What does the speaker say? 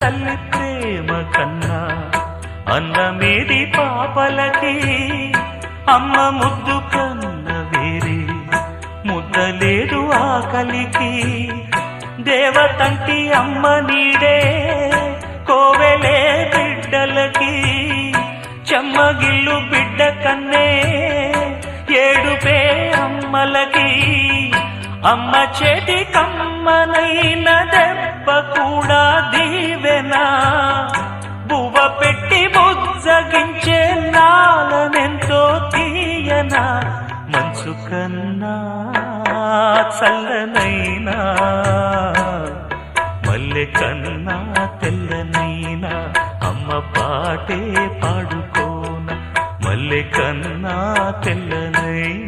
తల్లి ప్రేమ కన్నా అన్నమేది పాపలకి అమ్మ ముద్దు కన్న వేరే ముద్దలేదు ఆకలికి దేవతంటి అమ్మ నీడే కోవెలే బిడ్డలకి చెమ్మగిల్లు బిడ్డ కన్నే ఏడుపే అమ్మలకి అమ్మ చేతి కమ్మనైన దెబ్బ కూడా దీవెనా బువ్వ పెట్టి బుజ్జగించే నాలనెంతో తీయనా మనసు కన్నా చల్లనైనా మల్లె కన్నా తెల్లనైనా అమ్మ పాటే పాడుకోన మల్లె కన్నా తెల్లనైనా